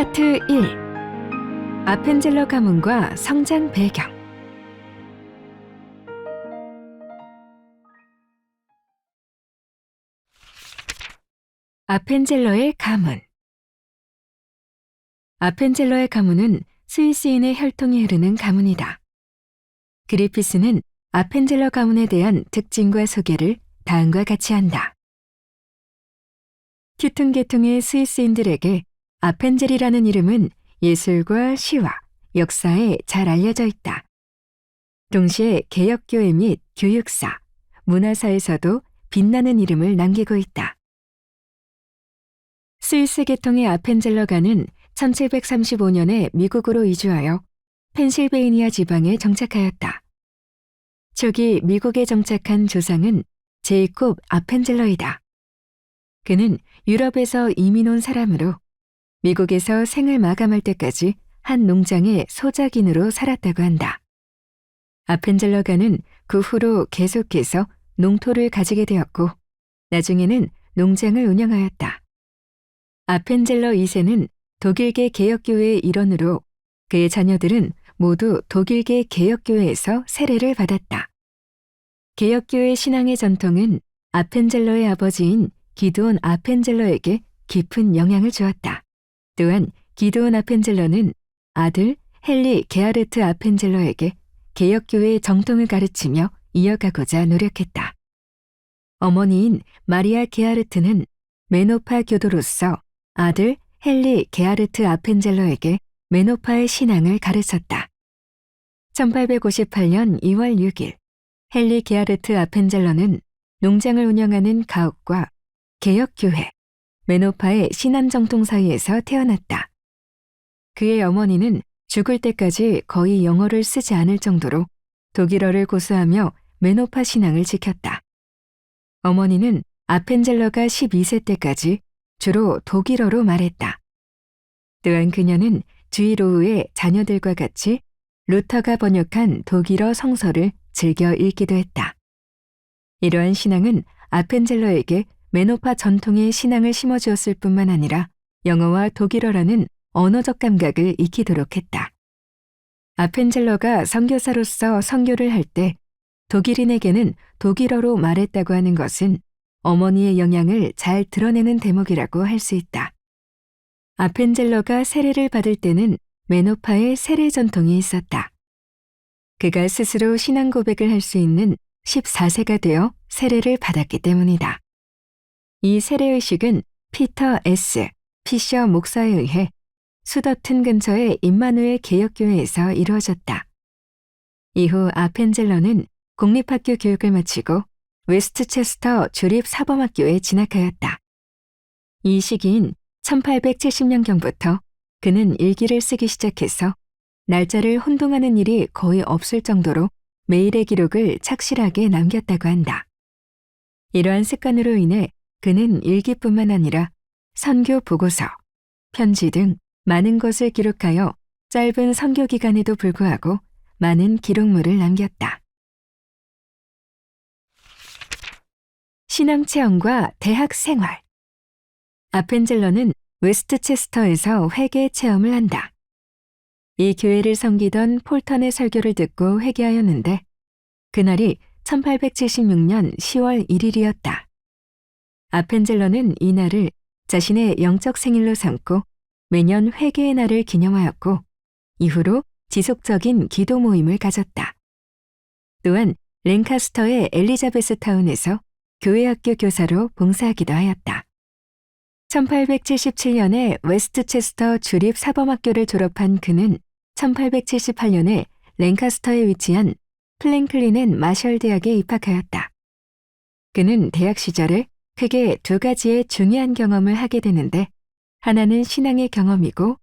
파트 1. 아펜젤러 가문과 성장 배경. 아펜젤러의 가문. 아펜젤러의 가문은 스위스인의 혈통이 흐르는 가문이다. 그리피스는 아펜젤러 가문에 대한 특징과 소개를 다음과 같이 한다. 튜튼 계통의 스위스인들에게 아펜젤이라는 이름은 예술과 시와 역사에 잘 알려져 있다. 동시에 개혁교회 및 교육사, 문화사에서도 빛나는 이름을 남기고 있다. 스위스 계통의 아펜젤러가는 1735년에 미국으로 이주하여 펜실베이니아 지방에 정착하였다. 초기 미국에 정착한 조상은 제이콥 아펜젤러이다. 그는 유럽에서 이민 온 사람으로 미국에서 생을 마감할 때까지 한 농장의 소작인으로 살았다고 한다. 아펜젤러가는 그 후로 계속해서 농토를 가지게 되었고 나중에는 농장을 운영하였다. 아펜젤러 2세는 독일계 개혁교회의 일원으로 그의 자녀들은 모두 독일계 개혁교회에서 세례를 받았다. 개혁교회 신앙의 전통은 아펜젤러의 아버지인 기드온 아펜젤러에게 깊은 영향을 주었다. 또한 기드온 아펜젤러는 아들 헨리 게하르트 아펜젤러에게 개혁교회의 정통을 가르치며 이어가고자 노력했다. 어머니인 마리아 게하르트는 메노파 교도로서 아들 헨리 게하르트 아펜젤러에게 메노파의 신앙을 가르쳤다. 1858년 2월 6일 헨리 게하르트 아펜젤러는 농장을 운영하는 가옥과 개혁교회, 메노파의 신앙정통 사이에서 태어났다. 그의 어머니는 죽을 때까지 거의 영어를 쓰지 않을 정도로 독일어를 고수하며 메노파 신앙을 지켰다. 어머니는 아펜젤러가 12세 때까지 주로 독일어로 말했다. 또한 그녀는 주이로우의 자녀들과 같이 루터가 번역한 독일어 성서를 즐겨 읽기도 했다. 이러한 신앙은 아펜젤러에게 메노파 전통의 신앙을 심어주었을 뿐만 아니라 영어와 독일어라는 언어적 감각을 익히도록 했다. 아펜젤러가 선교사로서 선교를 할 때 독일인에게는 독일어로 말했다고 하는 것은 어머니의 영향을 잘 드러내는 대목이라고 할 수 있다. 아펜젤러가 세례를 받을 때는 메노파의 세례 전통이 있었다. 그가 스스로 신앙 고백을 할 수 있는 14세가 되어 세례를 받았기 때문이다. 이 세례의식은 피터 S. 피셔 목사에 의해 수더튼 근처의 임마누엘 개혁교회에서 이루어졌다. 이후 아펜젤러는 공립학교 교육을 마치고 웨스트체스터 주립사범학교에 진학하였다. 이 시기인 1870년경부터 그는 일기를 쓰기 시작해서 날짜를 혼동하는 일이 거의 없을 정도로 매일의 기록을 착실하게 남겼다고 한다. 이러한 습관으로 인해 그는 일기뿐만 아니라 선교 보고서, 편지 등 많은 것을 기록하여 짧은 선교 기간에도 불구하고 많은 기록물을 남겼다. 신앙 체험과 대학 생활. 아펜젤러는 웨스트체스터에서 회계 체험을 한다. 이 교회를 섬기던 폴턴의 설교를 듣고 회개하였는데 그날이 1876년 10월 1일이었다. 아펜젤러는 이 날을 자신의 영적 생일로 삼고 매년 회개의 날을 기념하였고 이후로 지속적인 기도 모임을 가졌다. 또한 랭카스터의 엘리자베스 타운에서 교회학교 교사로 봉사하기도 하였다. 1877년에 웨스트체스터 주립사범학교를 졸업한 그는 1878년에 랭카스터에 위치한 플랭클린 앤 마셜 대학에 입학하였다. 그는 대학 시절에 크게 두 가지의 중요한 경험을 하게 되는데 하나는 신앙의 경험이고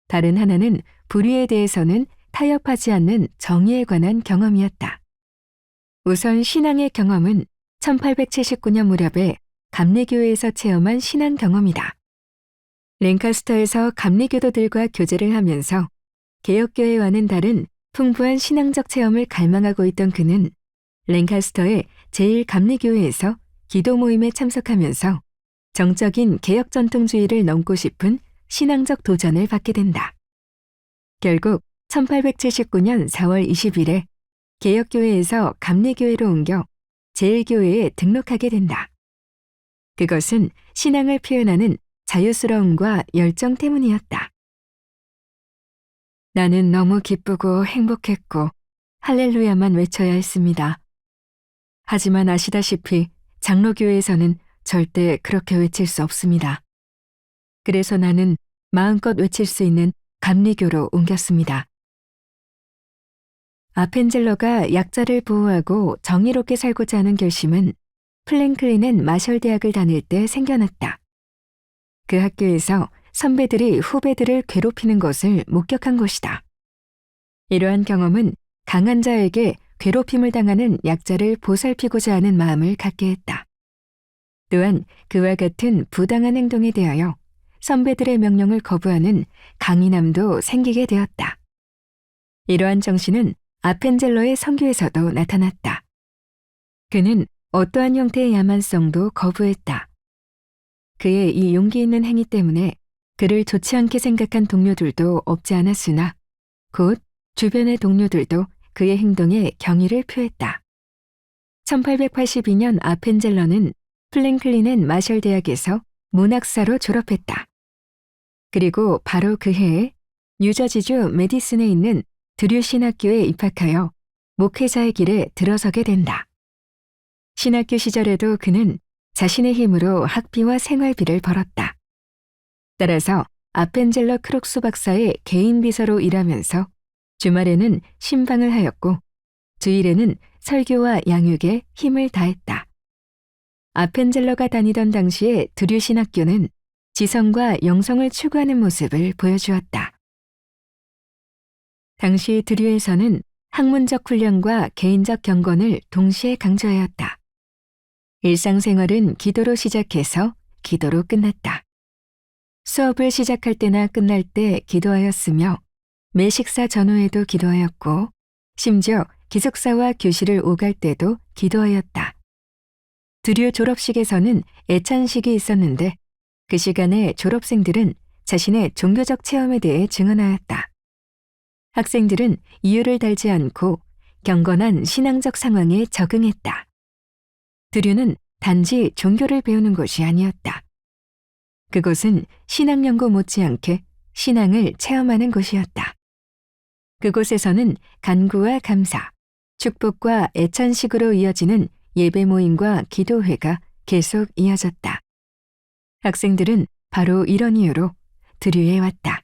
다른 하나는 불의에 대해서는 타협하지 않는 정의에 관한 경험이었다. 우선 신앙의 경험은 1879년 무렵에 감리교회에서 체험한 신앙 경험이다. 랭카스터에서 감리교도들과 교제를 하면서 개혁교회와는 다른 풍부한 신앙적 체험을 갈망하고 있던 그는 랭카스터의 제1감리교회에서 기도 모임에 참석하면서 정적인 개혁 전통주의를 넘고 싶은 신앙적 도전을 받게 된다. 결국 1879년 4월 20일에 개혁교회에서 감리교회로 옮겨 제1교회에 등록하게 된다. 그것은 신앙을 표현하는 자유스러움과 열정 때문이었다. 나는 너무 기쁘고 행복했고 할렐루야만 외쳐야 했습니다. 하지만 아시다시피 장로교회에서는 절대 그렇게 외칠 수 없습니다. 그래서 나는 마음껏 외칠 수 있는 감리교로 옮겼습니다. 아펜젤러가 약자를 보호하고 정의롭게 살고자 하는 결심은 플랭클린은 마셜 대학을 다닐 때 생겨났다. 그 학교에서 선배들이 후배들을 괴롭히는 것을 목격한 것이다. 이러한 경험은 강한 자에게 괴롭힘을 당하는 약자를 보살피고자 하는 마음을 갖게 했다. 또한 그와 같은 부당한 행동에 대하여 선배들의 명령을 거부하는 강인함도 생기게 되었다. 이러한 정신은 아펜젤러의 선교에서도 나타났다. 그는 어떠한 형태의 야만성도 거부했다. 그의 이 용기 있는 행위 때문에 그를 좋지 않게 생각한 동료들도 없지 않았으나 곧 주변의 동료들도 그의 행동에 경의를 표했다. 1882년 아펜젤러는 플랭클린 앤 마셜 대학에서 문학사로 졸업했다. 그리고 바로 그 해에 뉴저지주 메디슨에 있는 드류 신학교에 입학하여 목회자의 길에 들어서게 된다. 신학교 시절에도 그는 자신의 힘으로 학비와 생활비를 벌었다. 따라서 아펜젤러 크록수 박사의 개인 비서로 일하면서 주말에는 신방을 하였고 주일에는 설교와 양육에 힘을 다했다. 아펜젤러가 다니던 당시의 드류 신학교는 지성과 영성을 추구하는 모습을 보여주었다. 당시 드류에서는 학문적 훈련과 개인적 경건을 동시에 강조하였다. 일상생활은 기도로 시작해서 기도로 끝났다. 수업을 시작할 때나 끝날 때 기도하였으며 매 식사 전후에도 기도하였고 심지어 기숙사와 교실을 오갈 때도 기도하였다. 드류 졸업식에서는 애찬식이 있었는데 그 시간에 졸업생들은 자신의 종교적 체험에 대해 증언하였다. 학생들은 이유를 달지 않고 경건한 신앙적 상황에 적응했다. 드류는 단지 종교를 배우는 것이 아니었다. 그것은 신앙 연구 못지않게 신앙을 체험하는 곳이었다. 그곳에서는 간구와 감사, 축복과 애찬식으로 이어지는 예배 모임과 기도회가 계속 이어졌다. 학생들은 바로 이런 이유로 드류에 왔다.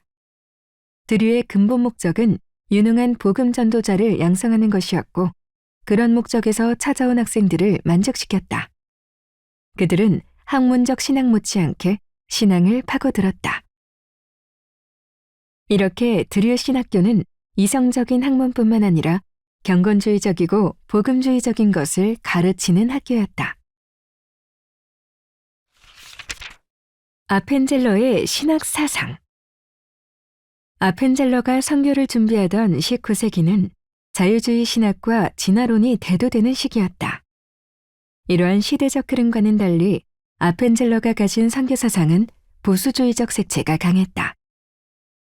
드류의 근본 목적은 유능한 복음 전도자를 양성하는 것이었고 그런 목적에서 찾아온 학생들을 만족시켰다. 그들은 학문적 신앙 못지않게 신앙을 파고들었다. 이렇게 드류 신학교는 이성적인 학문뿐만 아니라 경건주의적이고 복음주의적인 것을 가르치는 학교였다. 아펜젤러의 신학 사상. 아펜젤러가 선교를 준비하던 19세기는 자유주의 신학과 진화론이 대두되는 시기였다. 이러한 시대적 흐름과는 달리 아펜젤러가 가진 선교 사상은 보수주의적 색채가 강했다.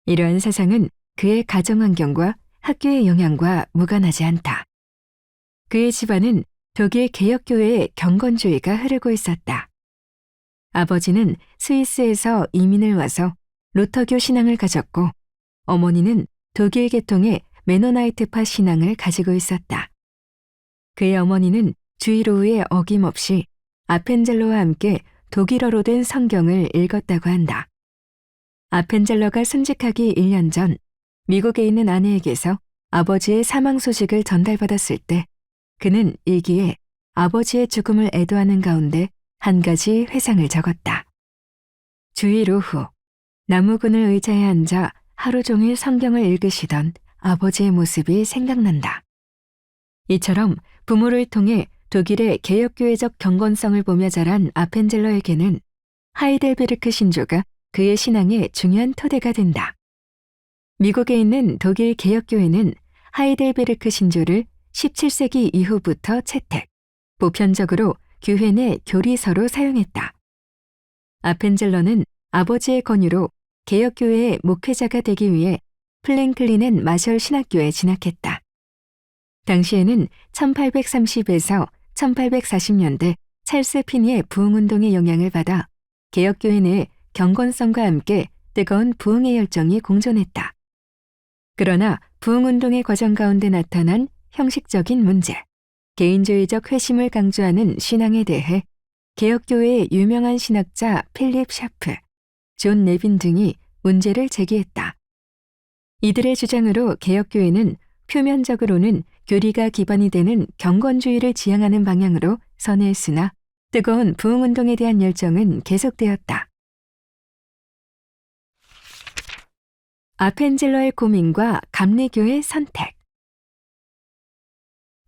이러한 사상은 그의 가정 환경과 학교의 영향과 무관하지 않다. 그의 집안은 독일 개혁교회의 경건주의가 흐르고 있었다. 아버지는 스위스에서 이민을 와서 루터교 신앙을 가졌고 어머니는 독일 계통의 메노나이트파 신앙을 가지고 있었다. 그의 어머니는 주일 오후에 어김없이 아펜젤러와 함께 독일어로 된 성경을 읽었다고 한다. 아펜젤러가 순직하기 1년 전 미국에 있는 아내에게서 아버지의 사망 소식을 전달받았을 때 그는 일기에 아버지의 죽음을 애도하는 가운데 한 가지 회상을 적었다. 주일 오후 나무근을 의자에 앉아 하루 종일 성경을 읽으시던 아버지의 모습이 생각난다. 이처럼 부모를 통해 독일의 개혁교회적 경건성을 보며 자란 아펜젤러에게는 하이델베르크 신조가 그의 신앙의 중요한 토대가 된다. 미국에 있는 독일 개혁교회는 하이델베르크 신조를 17세기 이후부터 채택, 보편적으로 교회 내 교리서로 사용했다. 아펜젤러는 아버지의 권유로 개혁교회의 목회자가 되기 위해 플랭클린은 마셜 신학교에 진학했다. 당시에는 1830에서 1840년대 찰스 피니의 부흥운동의 영향을 받아 개혁교회 내에 경건성과 함께 뜨거운 부흥의 열정이 공존했다. 그러나 부흥운동의 과정 가운데 나타난 형식적인 문제, 개인주의적 회심을 강조하는 신앙에 대해 개혁교회의 유명한 신학자 필립 샤프, 존 네빈 등이 문제를 제기했다. 이들의 주장으로 개혁교회는 표면적으로는 교리가 기반이 되는 경건주의를 지향하는 방향으로 선회했으나 뜨거운 부흥운동에 대한 열정은 계속되었다. 아펜젤러의 고민과 감리교의 선택.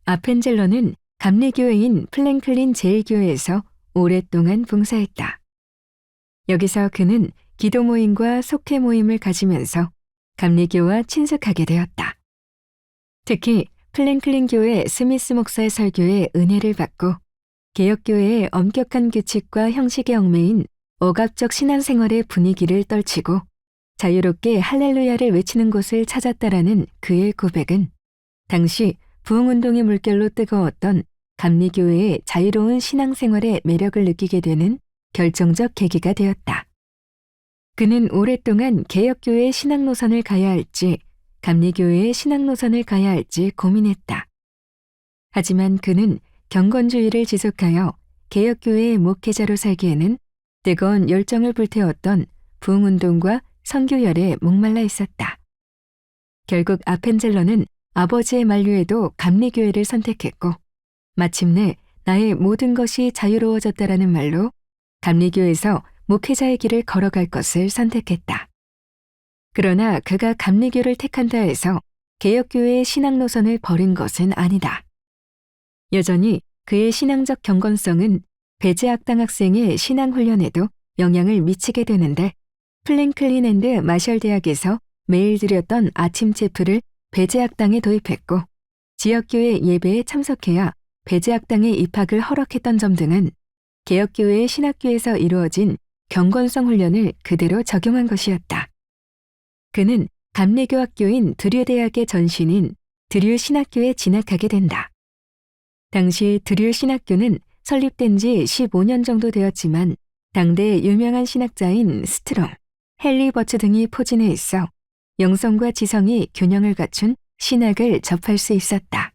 아펜젤러는 감리교회인 플랭클린 제1교회에서 오랫동안 봉사했다. 여기서 그는 기도 모임과 속회 모임을 가지면서 감리교와 친숙하게 되었다. 특히 플랭클린 교회 스미스 목사의 설교에 은혜를 받고 개혁교회의 엄격한 규칙과 형식에 얽매인 억압적 신앙생활의 분위기를 떨치고 자유롭게 할렐루야를 외치는 곳을 찾았다라는 그의 고백은 당시 부흥운동의 물결로 뜨거웠던 감리교회의 자유로운 신앙생활의 매력을 느끼게 되는 결정적 계기가 되었다. 그는 오랫동안 개혁교회의 신앙 노선을 가야 할지 감리교회의 신앙 노선을 가야 할지 고민했다. 하지만 그는 경건주의를 지속하여 개혁교회의 목회자로 살기에는 뜨거운 열정을 불태웠던 부흥운동과 선교열에 목말라 있었다. 결국 아펜젤러는 아버지의 만류에도 감리교회를 선택했고 마침내 나의 모든 것이 자유로워졌다라는 말로 감리교에서 목회자의 길을 걸어갈 것을 선택했다. 그러나 그가 감리교를 택한다 해서 개혁교회의 신앙 노선을 버린 것은 아니다. 여전히 그의 신앙적 경건성은 배제학당 학생의 신앙 훈련에도 영향을 미치게 되는데 플랭클린 앤드 마셜 대학에서 매일 드렸던 아침 체프를 배제학당에 도입했고 지역교회 예배에 참석해야 배제학당에 입학을 허락했던 점 등은 개혁교회의 신학교에서 이루어진 경건성 훈련을 그대로 적용한 것이었다. 그는 감리교 학교인 드류대학의 전신인 드류 신학교에 진학하게 된다. 당시 드류 신학교는 설립된 지 15년 정도 되었지만 당대 유명한 신학자인 스트롱, 헨리 버츠 등이 포진해 있어 영성과 지성이 균형을 갖춘 신학을 접할 수 있었다.